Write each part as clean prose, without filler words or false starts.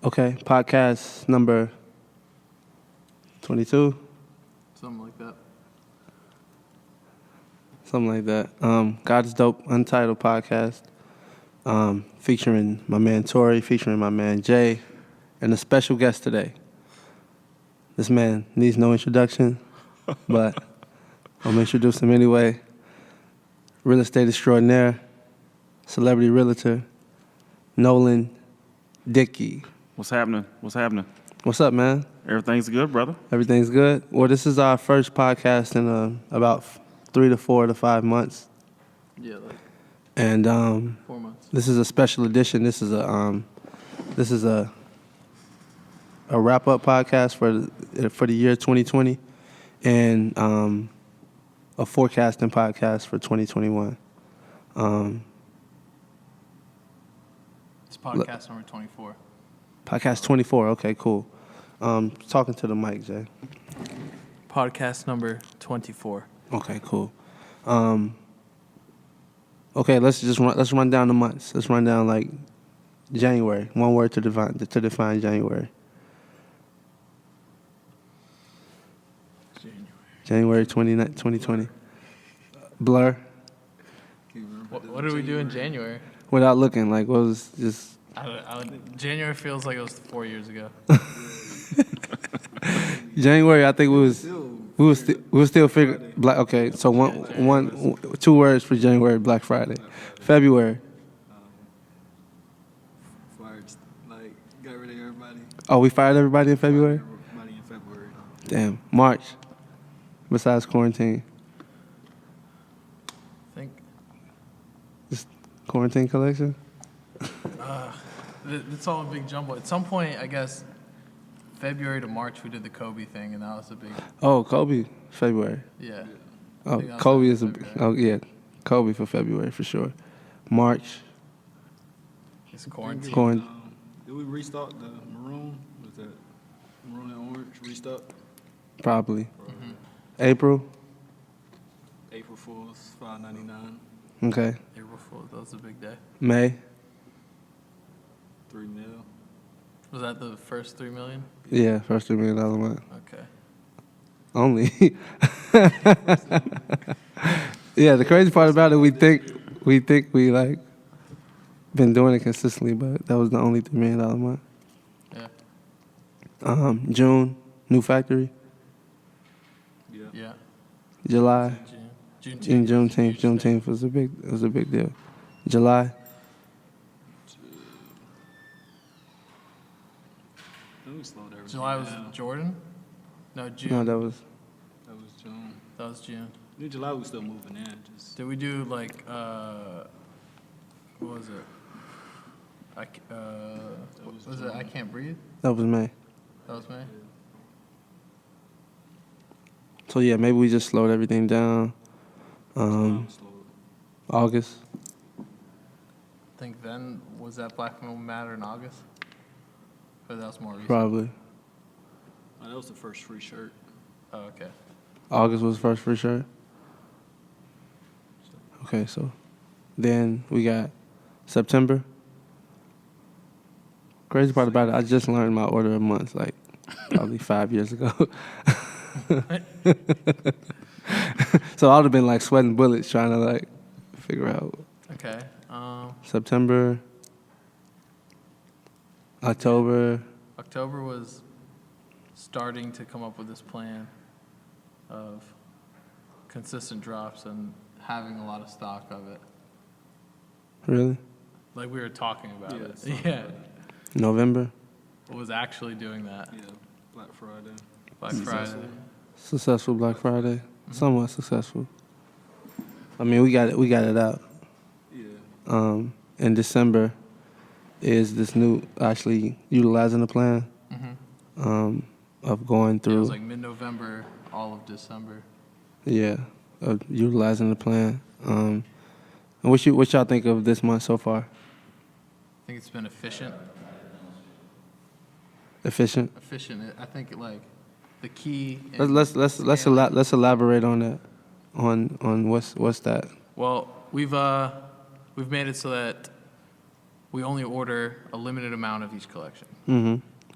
Okay, podcast number 22, Something like that. something like that. God is Dope, Untitled podcast, featuring my man Tori, featuring my man Jay, and a special guest today. This man needs no introduction, but I'm gonna introduce him anyway. Real estate extraordinaire, celebrity realtor, Nolan Dickey. What's happening? What's up, man? Everything's good, brother. Everything's good? Well, this is our first podcast in about 3 to 4 to 5 months. Yeah, like And 4 months. this is a special edition. This is a wrap up podcast for the year 2020, and a forecasting podcast for 2021. It's podcast number 24. Podcast 24. Okay, cool. Talking to the mic, Jay. Podcast number 24. Okay, cool. Okay, let's run down the months. Let's run down like January. One word to define January. January 2020. Blur. What did we do in January? Without looking, like, what was just January feels like it was 4 years ago. January? I think we was still figuring black. Okay, so two words for January: Black Friday. February. Fired, got rid of everybody. Oh, we fired everybody in February. Everybody in February. Damn. March. Besides quarantine, I think just quarantine collection. it's all a big jumble. At some point, I guess, February to March, we did the Kobe thing, and that was a big, Oh, Kobe, February. yeah. Oh, think that was Kobe is a. February. Oh yeah, Kobe for February for sure. March. It's quarantine. Did we restock the maroon? Was that maroon and orange restock? Probably. Mm-hmm. April. April Fool's, $5.99, Okay. April Fool's, that was a big day. May. $3 million. Was that the first 3 million? Yeah, first $3 million month. Okay. Only. Yeah, the crazy part about it, we think we like been doing it consistently, but that was the only $3 million month. Yeah. June, new factory. Yeah. Yeah. July, June. Juneteenth was a big deal. July, Then we slowed everything July was down. Jordan? No, June. no, that was That was June. That was June. New July, we still moving in. Just Did we do like what was it? was Was it I Can't Breathe? May. That was May. So yeah, maybe we just slowed everything down. slowed. August, I think then was that Black Lives Matter in August? Or that was more recent? probably. Oh, that was the first free shirt. Oh, okay. August was the first free shirt. Okay, so then we got September. Crazy part about it, I just learned my order of months like probably 5 years ago. So I would have been like sweating bullets trying to like figure out Okay. September, October. October was starting to come up with this plan of consistent drops and having a lot of stock of it. Really? Like we were talking about Yeah, it. something Yeah. like November. Was actually doing that. Yeah, Black Friday. Black Friday. Successful Black Friday. Somewhat successful. I mean, we got it out. Yeah. In December is this new, actually utilizing the plan of going Yeah, it through, was like mid-November, all of December. of utilizing the plan. And what y'all think of this month so far? I think it's been efficient. Efficient? I think like the key. Let's elaborate on that. On what's that? Well, we've made it so that we only order a limited amount of each collection,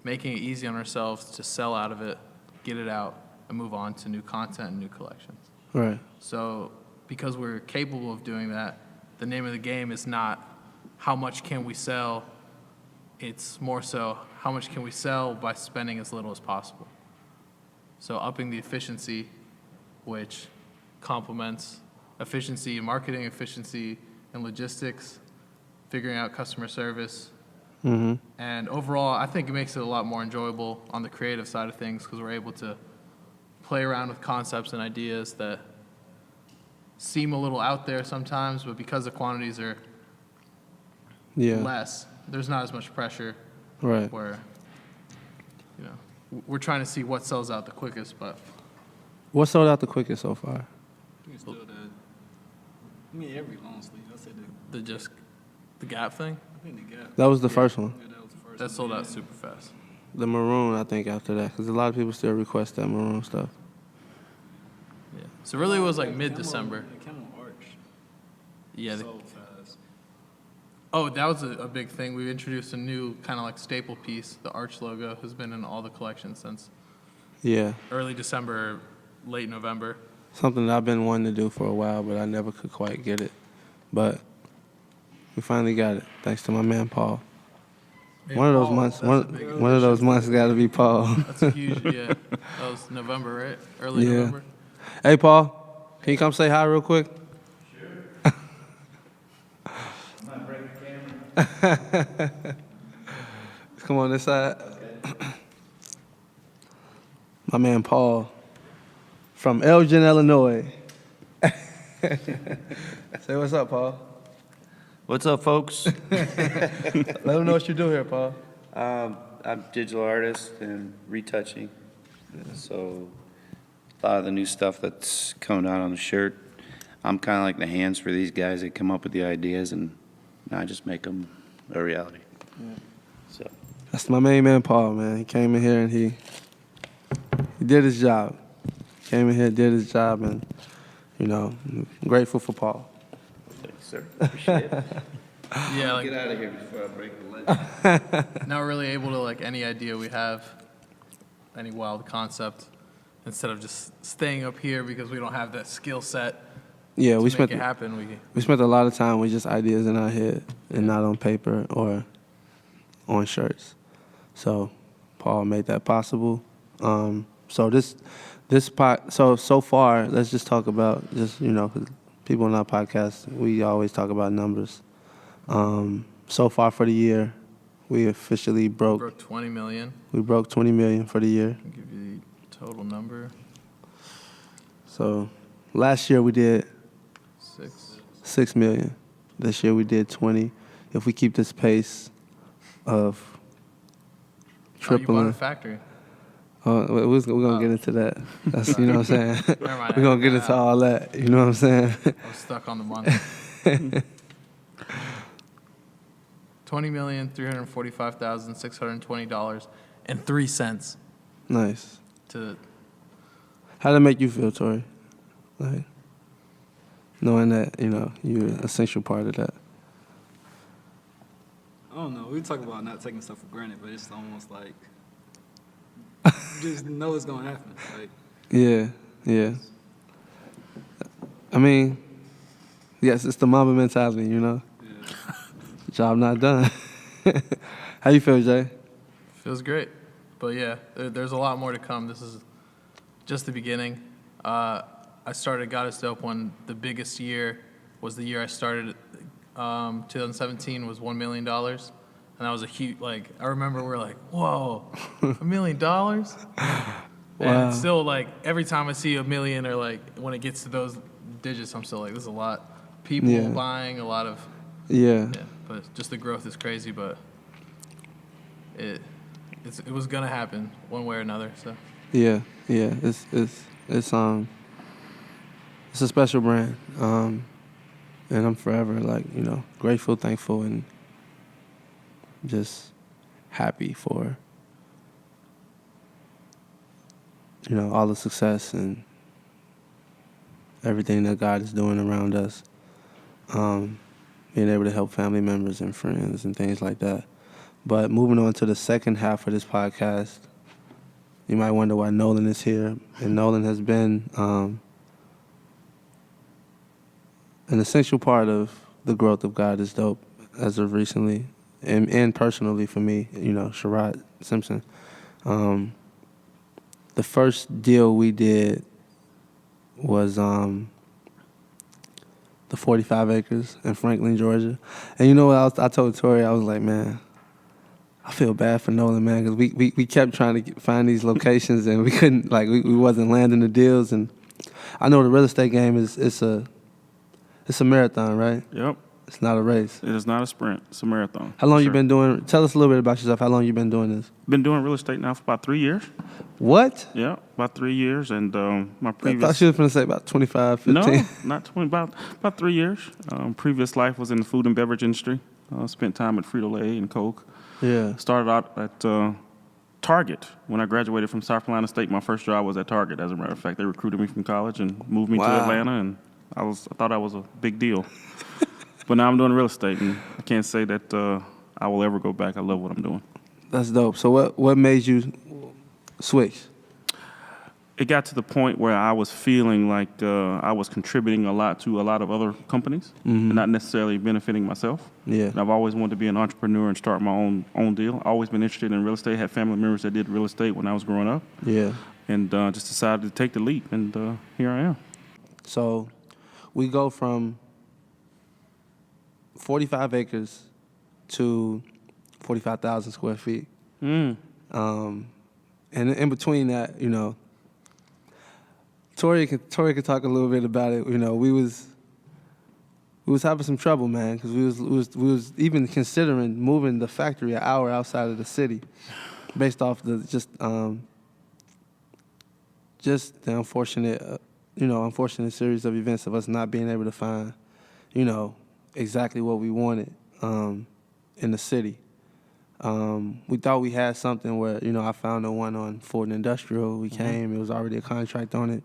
making it easy on ourselves to sell out of it, get it out, and move on to new content and new collections. Right. So because we're capable of doing that, the name of the game is not how much can we sell, it's more so how much can we sell by spending as little as possible. So upping the efficiency, which complements efficiency in marketing, efficiency in logistics, figuring out customer service. And overall, I think it makes it a lot more enjoyable on the creative side of things because we're able to play around with concepts and ideas that seem a little out there sometimes, but because the quantities are less, there's not as much pressure. Right. Where, you know, we're trying to see what sells out the quickest, but What sold out the quickest so far? I think it's still every long sleeve. I said the Gap thing, I think the Gap. That was the first one. Yeah, that was the first that one. sold out super fast. The maroon, I think, after that, because a lot of people still request that maroon stuff. Yeah. So really it was like mid-December. The Camel Arch Yeah. sold fast. Oh, that was a big thing. We introduced a new kind of like staple piece. The Arch logo has been in all the collections since Yeah. early December, late November. Something that I've been wanting to do for a while, but I never could quite get it. But we finally got it, thanks to my man Paul. One of those months, one of those months got to be Paul. That's a huge, yeah. That was November, right? Early Yeah. November. Hey, Paul, can you come say hi real quick? Sure. Come on this side. My man Paul from Elgin, Illinois. Say what's up, Paul. What's up, folks? Let them know what you do here, Paul. I'm a digital artist and retouching. So a lot of the new stuff that's coming out on the shirt, I'm kind of like the hands for these guys. They come up with the ideas, and I just make them a reality. So That's my main man, Paul, man. He came in here and he did his job. Came in here, did his job, and, you know, I'm grateful for Paul. thanks, sir. Appreciate it. Yeah, like Get out of here before I break the leg. now we're really able to like any idea we have, any wild concept, instead of just staying up here because we don't have that skill set Yeah, to we make spent it happen. we spent a lot of time with just ideas in our head and not on paper or on shirts. So Paul made that possible. So far, let's just talk about just, you know, 'cause people in our podcast, we always talk about numbers. So far for the year, we officially broke 20 million. we broke 20 million for the year. I'll give you the total number. So last year we did 6 million. This year we did 20. If we keep this pace of Oh, you tripling, bought a factory. we're gonna get into that. That's, you know what I'm saying. Never mind. We're gonna get into all that. You know what I'm saying. I was stuck on the month. $20,345,620.03 Nice. to How did it make you feel, Tori? Like knowing that, you know, you're an essential part of that. I don't know. We talk about not taking stuff for granted, but it's almost like you just know it's gonna happen. Like, Yeah. I mean, yes, it's the Mamba mentality, you know. yeah. Job not done. How you feel, Jay? feels great. But yeah, there's a lot more to come. This is just the beginning. I started God is Dope when the biggest year was the year I started. 2017 was $1 million. And that was a huge, like, I remember we were like, whoa, $1 million? Wow. And still, like, every time I see a million or, like, when it gets to those digits, I'm still like, this is a lot. People Yeah. buying, a lot of, Yeah. yeah, but just the growth is crazy, but it was going to happen one way or another, so. Yeah. It's a special brand. And I'm forever, like, you know, grateful, thankful, and just happy for, you know, all the success and everything that God is doing around us. being able to help family members and friends and things like that. But moving on to the second half of this podcast, you might wonder why Nolan is here. And Nolan has been an essential part of the growth of God is Dope as of recently, and personally for me, Sherrod Simpson. The first deal we did was the 45 acres in Franklin, Georgia. And you know what I told Tori? I was like, man, I feel bad for Nolan, man, because we kept trying to find these locations and we couldn't, we wasn't landing the deals. And I know the real estate game it's a marathon, right? Yep. It's not a race. It is not a sprint. It's a marathon. How long for you sure. been doing? Tell us a little bit about yourself. How long you been doing this? Been doing real estate now for about 3 years. What? Yeah, about 3 years. And my I previous... thought you was going to say about 25, 15. No, not 20, about 3 years. Previous life was in the food and beverage industry. Spent time at Frito-Lay and Coke. Yeah. Started out at Target. When I graduated from South Carolina State, my first job was at Target, as a matter of fact. They recruited me from college and moved me to Wow. Atlanta, and I thought I was a big deal. But now I'm doing real estate, and I can't say that I will ever go back. I love what I'm doing. That's dope. So what made you switch? It got to the point where I was feeling like I was contributing a lot to a lot of other companies, and not necessarily benefiting myself. Yeah. And I've always wanted to be an entrepreneur and start my own deal. Always been interested in real estate. Had family members that did real estate when I was growing up, Yeah. and just decided to take the leap. And here I am. So we go from 45 acres to 45,000 square feet. Mm. And in between that, Tori can talk a little bit about it. We was having some trouble, man, because we was even considering moving the factory an hour outside of the city, based off the unfortunate series of events of us not being able to find, exactly what we wanted in the city. We thought we had something where, I found the one on Ford Industrial. We came, it was already a contract on it.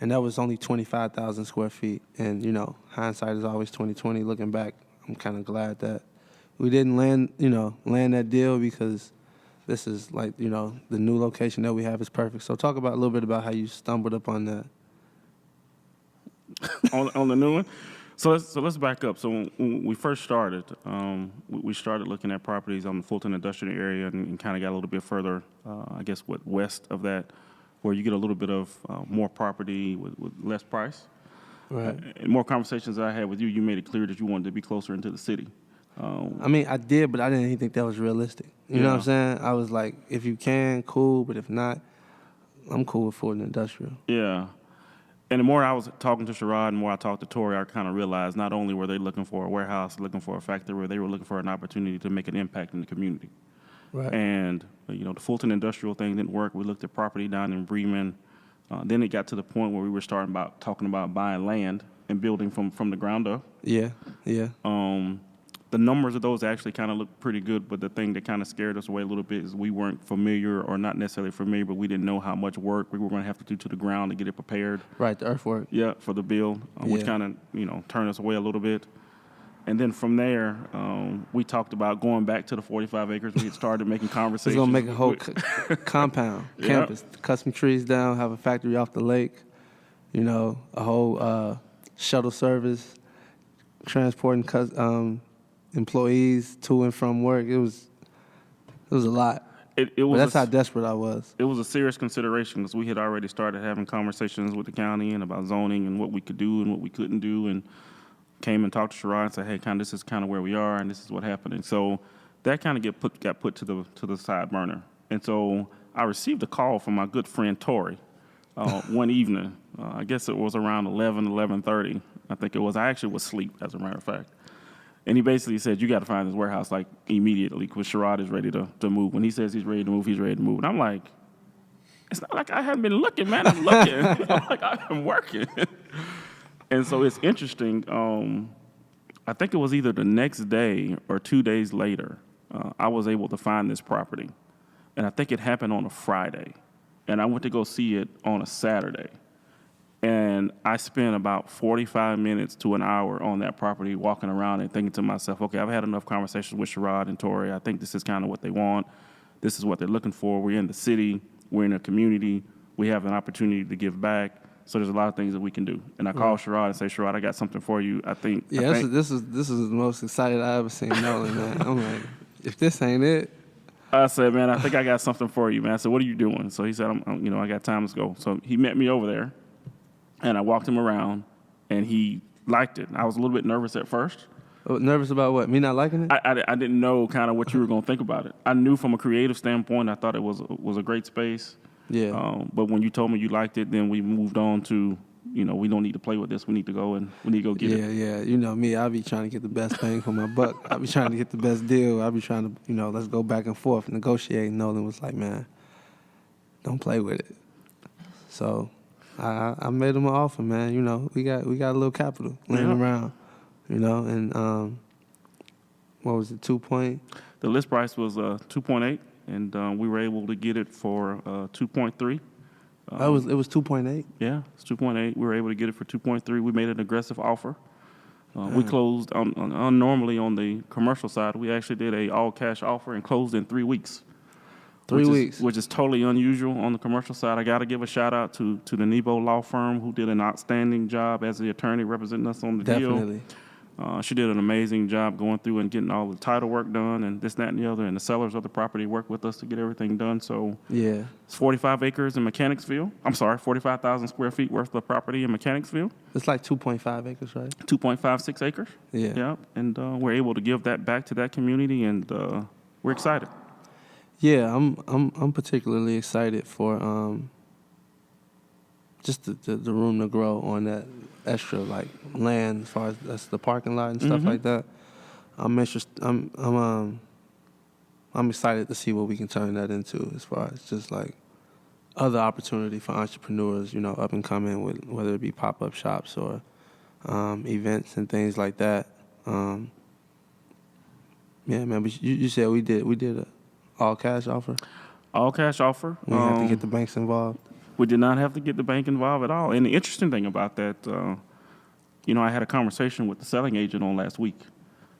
And that was only 25,000 square feet. And, hindsight is always 20/20. Looking back, I'm kind of glad that we didn't land that deal, because this is the new location that we have is perfect. So talk about a little bit about how you stumbled upon that. on the new one. So let's back up. So when we first started, we started looking at properties on the Fulton industrial area, and kind of got a little bit further, west of that, where you get a little bit of more property with less price. Right. And more conversations that I had with you, you made it clear that you wanted to be closer into the city. I mean, I did, but I didn't even think that was realistic. You know what I'm saying? I was like, if you can, cool, but if not, I'm cool with Ford Industrial. Yeah. And the more I was talking to Sherrod and more I talked to Tori, I kind of realized not only were they looking for a warehouse, looking for a factory, they were looking for an opportunity to make an impact in the community. Right. And, the Fulton industrial thing didn't work. We looked at property down in Bremen. Then it got to the point where we were talking about buying land and building from the ground up. Yeah. The numbers of those actually kind of looked pretty good, but the thing that kind of scared us away a little bit is we weren't familiar, or not necessarily familiar, but we didn't know how much work we were going to have to do to the ground to get it prepared. Right, the earthwork. Yeah, for the build, which Yeah. kind of, turned us away a little bit. And then from there, we talked about going back to the 45 acres. We had started making It's conversations. going to make a whole compound, Yeah. campus, cut some trees down, have a factory off the lake, a whole shuttle service, transporting employees to and from work. It was a lot. It But was that's how desperate I was. It was a serious consideration, because we had already started having conversations with the county and about zoning and what we could do and what we couldn't do, and came and talked to Sherrod and said, hey, this is kind of where we are, and this is what happened. And so that kind of got put to the side burner. And so I received a call from my good friend Tori one evening. I guess it was around 11:30. I think it was. I actually was asleep, as a matter of fact. And he basically said, you got to find this warehouse immediately, because Sherrod is ready to move. When he says he's ready to move, he's ready to move. And I'm like, it's not like I haven't been looking, man. I'm looking. I'm like, I've been working. And so it's interesting. I think it was either the next day or 2 days later, I was able to find this property. And I think it happened on a Friday. And I went to go see it on a Saturday. And I spent about 45 minutes to an hour on that property walking around and thinking to myself, okay, I've had enough conversations with Sherrod and Tori. I think this is kind of what they want. This is what they're looking for. We're in the city. We're in a community. We have an opportunity to give back. So there's a lot of things that we can do. And I call Sherrod and say, Sherrod, I got something for you. Yeah, this is the most excited I ever seen Nolan, man. I'm like, if this ain't it. I said, man, I think I got something for you, man. I said, what are you doing? So he said, I got time to go. So he met me over there, and I walked him around, and he liked it. I was a little bit nervous at first. Nervous about what? Me not liking it? I didn't know kind of what you were going to think about it. I knew from a creative standpoint, I thought it was a great space. Yeah. But when you told me you liked it, then we moved on to, we don't need to play with this. We need to go get it. Yeah. You know me, I be trying to get the best bang for my buck. I be trying to get the best deal. I be trying to, let's go back and forth, negotiate. Nolan was like, man, don't play with it. So I made him an offer, man. We got a little capital laying around, and what was it, 2 point? The list price was 2.8, and we were able to get it for 2.3. It was 2.8. Yeah, it's 2.8. We were able to get it for 2.3. We made an aggressive offer. We closed on normally on the commercial side. We actually did a all cash offer and closed in 3 weeks. 3 weeks, which is totally unusual on the commercial side. I got to give a shout out to the Nebo Law Firm, who did an outstanding job as the attorney representing us on the definitely. deal. She did an amazing job going through and getting all the title work done and this, that, and the other. And the sellers of the property worked with us to get everything done. So yeah, it's 45 acres in Mechanicsville. 45,000 square feet worth of property in Mechanicsville. It's like 2.5 acres, right? 2.56 acres. Yeah. Yep. And we're able to give that back to that community, and we're excited. Yeah, I'm particularly excited for just the room to grow on that extra like land as far as that's the parking lot and stuff like that. I'm interested. I'm excited to see what we can turn that into as far as just like other opportunity for entrepreneurs, up and coming, with whether it be pop-up shops or events and things like that. Yeah, man. But you said we did a all cash offer. All cash offer. We have to get the banks involved. We did not have to get the bank involved at all. And the interesting thing about that, I had a conversation with the selling agent on last week.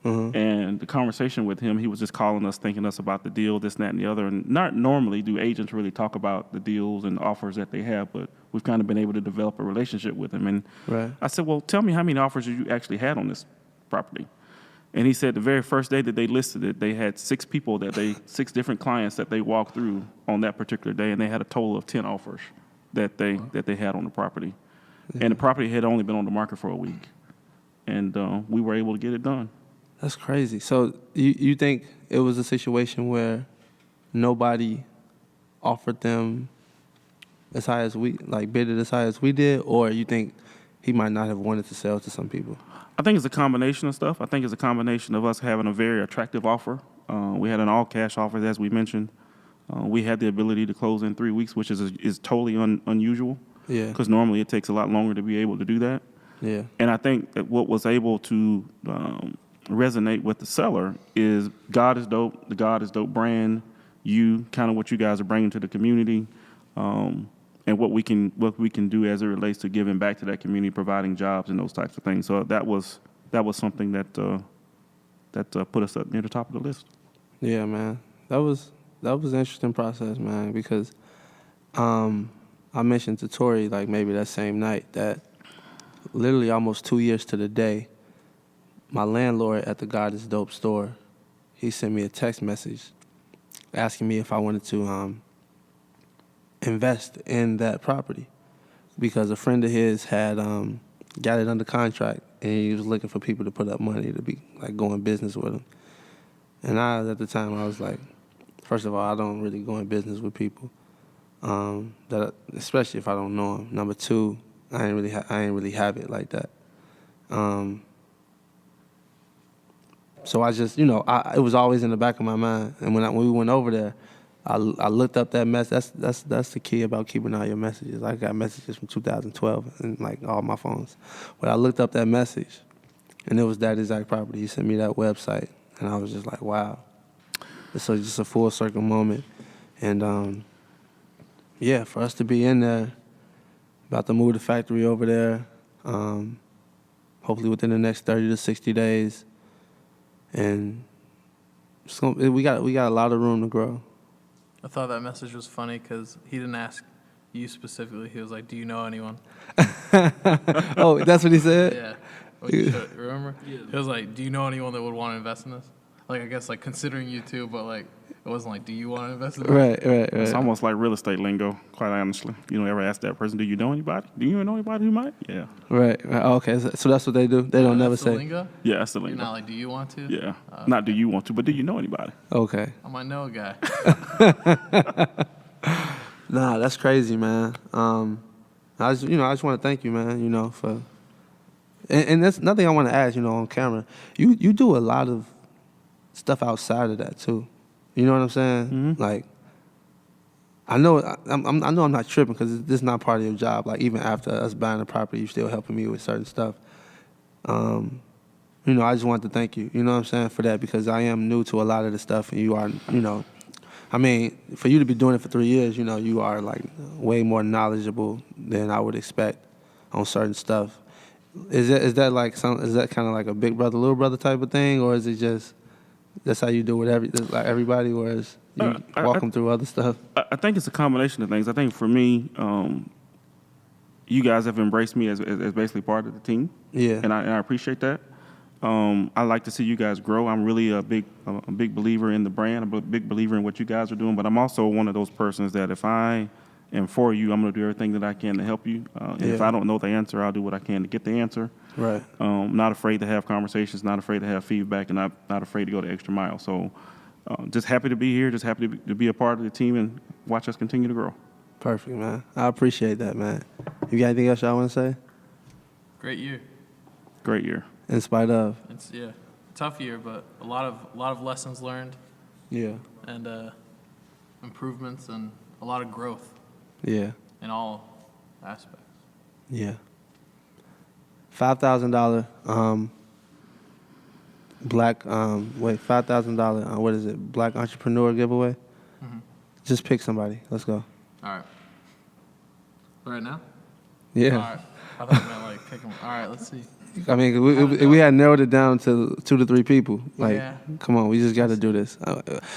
And the conversation with him, he was just calling us, thanking us about the deal, this, that, and the other. And not normally do agents really talk about the deals and offers that they have, but we've kind of been able to develop a relationship with him. And Right. I said, well, tell me how many offers you actually had on this property. And he said the very first day that they listed it, they had 6 different clients that they walked through on that particular day, and they had a total of 10 offers that they had on the property. Yeah. And the property had only been on the market for a week. And we were able to get it done. That's crazy. So you think it was a situation where nobody offered them as high as bid it as high as we did, or you think he might not have wanted to sell to some people? I think it's a combination of stuff. I think it's a combination of us having a very attractive offer. We had an all-cash offer, as we mentioned. We had the ability to close in 3 weeks, which is totally unusual. Yeah. Because normally it takes a lot longer to be able to do that. Yeah. And I think that what was able to resonate with the seller is God is dope, the God is dope brand, kind of what you guys are bringing to the community, and what we can do as it relates to giving back to that community, providing jobs and those types of things. So that was something that put us up near the top of the list. Yeah, man. That was an interesting process, man, because I mentioned to Tori maybe that same night that literally almost 2 years to the day, my landlord at the God is Dope store, he sent me a text message asking me if I wanted to invest in that property because a friend of his had got it under contract and he was looking for people to put up money to be going business with him. And at the time I was like, first of all, I don't really go in business with people, especially if I don't know them. Number 2, I ain't really have it like that. So I just, it was always in the back of my mind. And when we went over there, I looked up that message. That's the key about keeping all your messages. I got messages from 2012 and all my phones. But I looked up that message, and it was that exact property. He sent me that website, and I was just like, wow. So just a full circle moment. And, for us to be in there, About to move the factory over there. Hopefully within the next 30 to 60 days. And we got a lot of room to grow. I thought that message was funny because he didn't ask you specifically. He was like, "Do you know anyone?" Oh, that's what he said? Yeah. Remember? Yeah. It was like, "Do you know anyone that would want to invest in this?" Like, I guess like considering you too, but like it wasn't like, "Do you want to invest in this?" Right. It's almost like real estate lingo, quite honestly. You don't ever ask that person, do you know anybody? Do you know anybody who might? Yeah. Right. Oh, okay. So that's what they do. They don't never That's the say. lingo? Yeah, that's the You're lingo. not like, "Do you want to?" Yeah. Not do you want to, but do you know anybody? Okay. I might know a guy. Nah, that's crazy, man. I just want to thank you, man. For and that's nothing I want to ask, on camera. You do a lot of stuff outside of that too. You know what I'm saying? Mm-hmm. Like, I know I'm not tripping because this is not part of your job. Like, even after us buying the property, you still helping me with certain stuff. I just want to thank you. You know what I'm saying, for that, because I am new to a lot of the stuff, and you are, I mean, for you to be doing it for 3 years, you are like way more knowledgeable than I would expect on certain stuff. Is that kind of like a big brother, little brother type of thing, or is it just that's how you do with everybody, whereas you walk them through other stuff? I think it's a combination of things. I think for me, you guys have embraced me as basically part of the team. Yeah. And I appreciate that. I like to see you guys grow. I'm really a big believer in the brand. I'm a big believer in what you guys are doing. But I'm also one of those persons that if I am for you, I'm going to do everything that I can to help you. And if I don't know the answer, I'll do what I can to get the answer. Right. Not afraid to have conversations, not afraid to have feedback, and not afraid to go the extra mile. So just happy to be here, just happy to be a part of the team and watch us continue to grow. Perfect, man. I appreciate that, man. You got anything else y'all want to say? Great year. Great year. In spite of? It's tough year, but a lot of lessons learned. Yeah. And improvements and a lot of growth Yeah. in all aspects. Yeah. $5,000 $5,000 what is it? Black entrepreneur giveaway. Mm-hmm. Just pick somebody. Let's go. All right. Right now? Yeah. All right. I thought you meant like pick them. All right, let's see. I mean, we had narrowed it down to 2 to 3 people. Like, Yeah. come on, we just got to do this.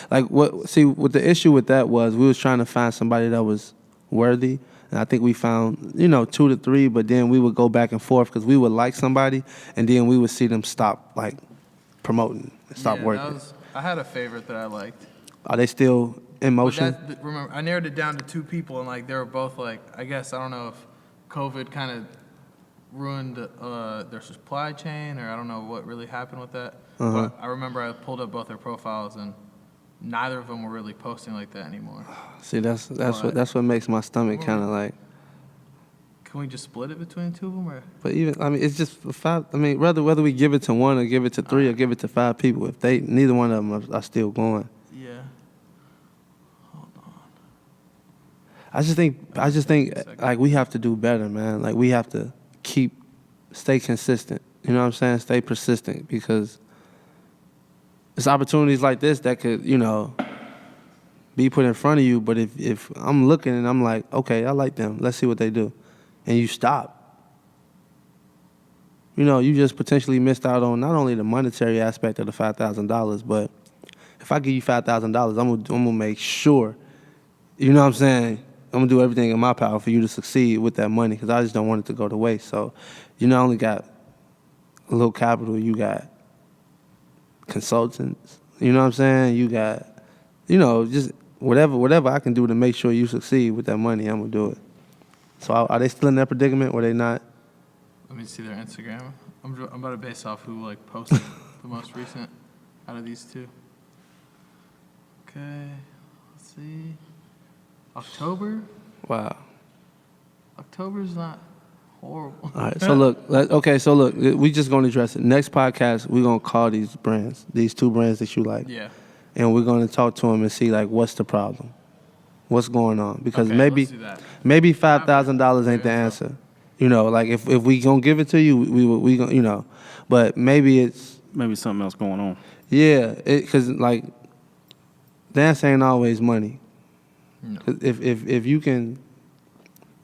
What the issue with that was, we was trying to find somebody that was worthy, and I think we found 2 to 3, but then we would go back and forth because we would like somebody, and then we would see them stop like promoting, stop working. I had a favorite that I liked. Are they still in motion? But remember, I narrowed it down to 2 people, and like they were both like, I guess I don't know if COVID kind of ruined their supply chain, or I don't know what really happened with that. But I remember I pulled up both their profiles, and neither of them were really posting like that anymore. See, that's what makes my stomach kind of like. Can we just split it between 2 of them, or? But it's just 5. I mean, whether we give it to 1 or give it to 3 or give it to 5 people, if neither one of them are still going. Yeah. Hold on. I just think like we have to do better, man. Like, we have to stay consistent. You know what I'm saying? Stay persistent, because it's opportunities like this that could, be put in front of you. But if I'm looking and I'm like, okay, I like them, let's see what they do, and you stop, you just potentially missed out on not only the monetary aspect of the $5,000, but if I give you $5,000, I'm gonna make sure, you know what I'm saying, I'm gonna do everything in my power for you to succeed with that money, because I just don't want it to go to waste. So you not only got a little capital, you got consultants, you know what I'm saying? You got, just whatever I can do to make sure you succeed with that money, I'm gonna do it. So are they still in that predicament, or they not? Let me see their Instagram. I'm about to base off who like posted the most recent out of these 2. Okay, let's see. October. Wow. October's not horrible. All right, so look, we just gonna address it. Next podcast, we're gonna call these 2 brands that you like. Yeah. And we're gonna talk to them and see, like, what's the problem? What's going on? Because Okay, let's do that. maybe $5,000 ain't the answer. Like, if we gonna give it to you, we gonna, but maybe it's something else going on. Yeah, because like, the answer ain't always money. No. 'Cause if you can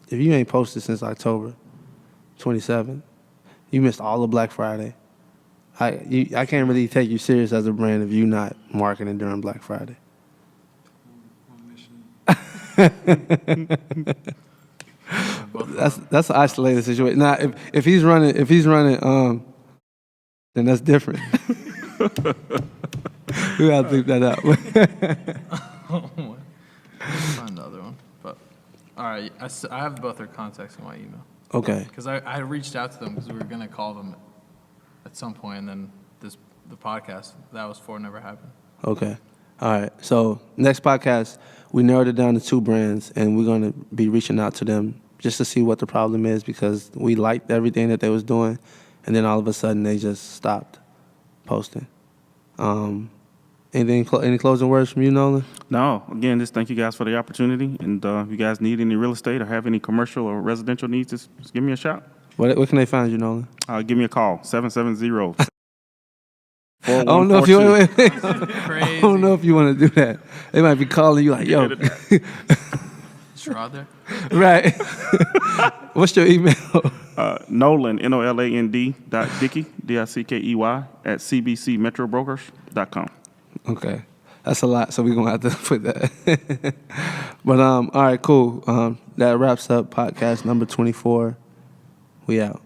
if you ain't posted since October 27th, you missed all of Black Friday. I can't really take you serious as a brand if you're not marketing during Black Friday. That's an isolated situation. Now, if he's running, then that's different. We gotta think that out. Let's find another one. But all right, I have both their contacts in my email. Okay. Because I reached out to them because we were gonna call them at some point, and then the podcast that was for never happened. Okay. All right. So next podcast, we narrowed it down to 2 brands, and we're gonna be reaching out to them just to see what the problem is, because we liked everything that they was doing, and then all of a sudden they just stopped posting. Any closing words from you, Nolan? No, again, just thank you guys for the opportunity. And if you guys need any real estate or have any commercial or residential needs, just give me a shout. Where can they find you, Nolan? Give me a call, 770. I don't know if you Crazy. I don't know if you want to do that. They might be calling you like, yo. Sherrod there? Right. What's your email? Nolan, NOLAND .Dickey, DICKEY at CBCMetroBrokers.com. Okay. That's a lot, so we're going to have to put that. But, all right, cool. That wraps up podcast number 24. We out.